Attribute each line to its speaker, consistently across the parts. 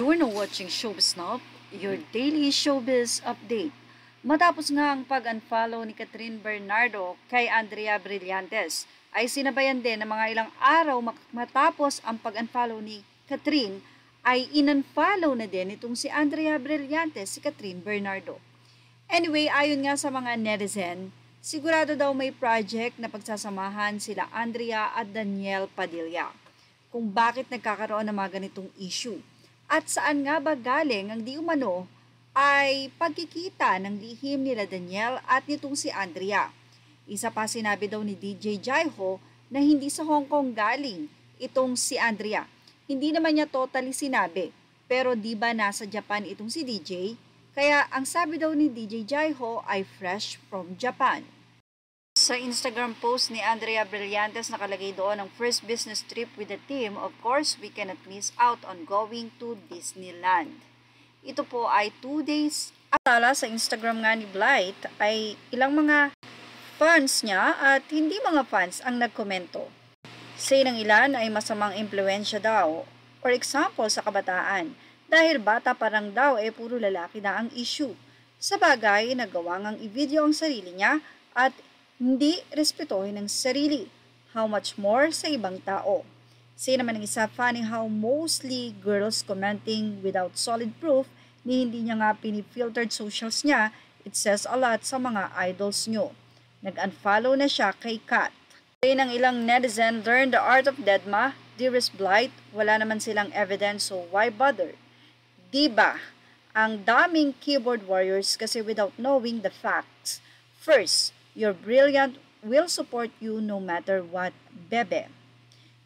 Speaker 1: You're now watching Showbiz Snob, your daily showbiz update. Matapos nga ang pag-unfollow ni Catherine Bernardo kay Andrea Brillantes, ay sinabayan din ng mga ilang araw matapos ang pag-unfollow ni Catherine, ay in-unfollow na din itong si Andrea Brillantes si Catherine Bernardo. Anyway, ayon nga sa mga netizen, sigurado daw may project na pagsasamahan sila Andrea at Daniel Padilla. Kung bakit nagkakaroon ng mga ganitong issue. At saan nga ba galing ang di umano ay pagkikita ng lihim nila Daniel at nitong si Andrea. Isa pa sinabi daw ni DJ Jaiho na hindi sa Hong Kong galing itong si Andrea. Hindi naman niya totally sinabi, pero di ba nasa Japan itong si DJ? Kaya ang sabi daw ni DJ Jaiho ay fresh from Japan. Sa Instagram post ni Andrea Brillantes nakalagay doon ang first business trip with the team. Of course, we cannot miss out on going to Disneyland. Ito po ay 2 days. Atala sa Instagram nga ni Blight ay ilang mga fans niya at hindi mga fans ang nagkomento. Say ng ilan ay masamang impluensya daw. For example, sa kabataan. Dahil bata parang daw puro lalaki na ang issue. Sa bagay, nagawa ngang i-video ang sarili niya at hindi respetuhin ng sarili. How much more sa ibang tao. Say naman ng isa, funny how mostly girls commenting without solid proof ni hindi niya nga pinifiltered socials niya. It says a lot sa mga idols nyo. Nag-unfollow na siya kay Kat. Say ng ilang netizen, learn the art of deadma. Dearest Blight, wala naman silang evidence so why bother? Diba? Ang daming keyboard warriors kasi without knowing the facts. First, you're brilliant, will support you no matter what, bebe.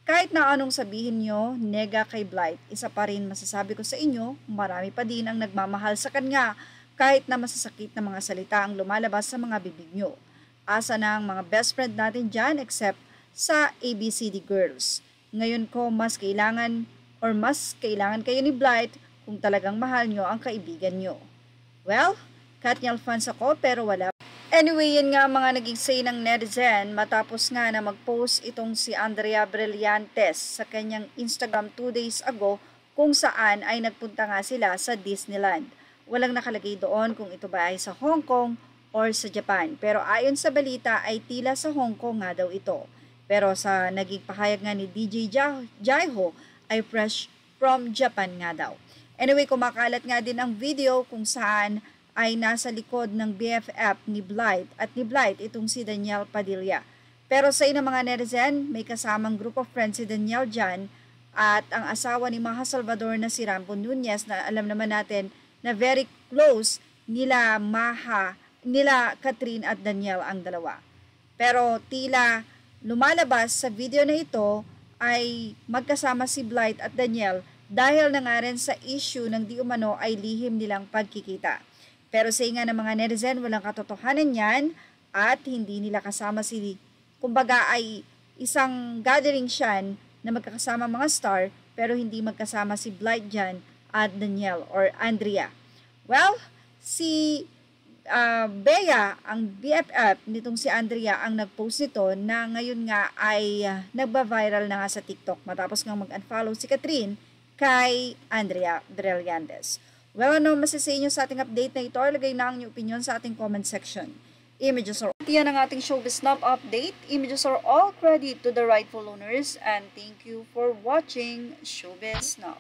Speaker 1: Kahit na anong sabihin nyo, nega kay Blight, isa pa rin masasabi ko sa inyo, marami pa din ang nagmamahal sa kanya kahit na masasakit na mga salita ang lumalabas sa mga bibig nyo. Asa na ang mga best friend natin dyan except sa ABCD Girls. Ngayon ko mas kailangan kayo ni Blight kung talagang mahal nyo ang kaibigan nyo. Well, Katniel fans ako pero wala. Anyway, yan nga mga naging say ng netizen matapos nga na mag-post itong si Andrea Brillantes sa kanyang Instagram 2 days ago kung saan ay nagpunta nga sila sa Disneyland. Walang nakalagay doon kung ito ba ay sa Hong Kong or sa Japan. Pero ayon sa balita ay tila sa Hong Kong nga daw ito. Pero sa naging pahayag nga ni DJ Jaiho ay fresh from Japan nga daw. Anyway, kumakalat nga din ang video kung saan ay nasa likod ng BFF ni Blight at ni Blight itong si Daniel Padilla. Pero sa inang mga netizen, may kasamang group of friends si Daniel dyan at ang asawa ni Maha Salvador na si Rambo Nunez na alam naman natin na very close nila Catherine at Daniel ang dalawa. Pero tila lumalabas sa video na ito ay magkasama si Blight at Daniel dahil na nga rin sa issue ng di umano ay lihim nilang pagkikita. Pero sa nga ng mga netizen, walang katotohanan yan at hindi nila kasama kumbaga ay isang gathering siyan na magkakasama mga star pero hindi magkasama si Blight dyan at Daniel or Andrea. Well, si Bea, ang BFF nitong si Andrea ang nag-post nito na ngayon nga ay nagba-viral na nga sa TikTok matapos nga mag-unfollow si Catherine kay Andrea Brillantes. Well, ano masasay nyo sa ating update na ito? Lagay na ang inyong opinion sa ating comment section. Images are yan ang ating Showbiz Snob update. Images are all credit to the rightful owners and thank you for watching Showbiz Snob.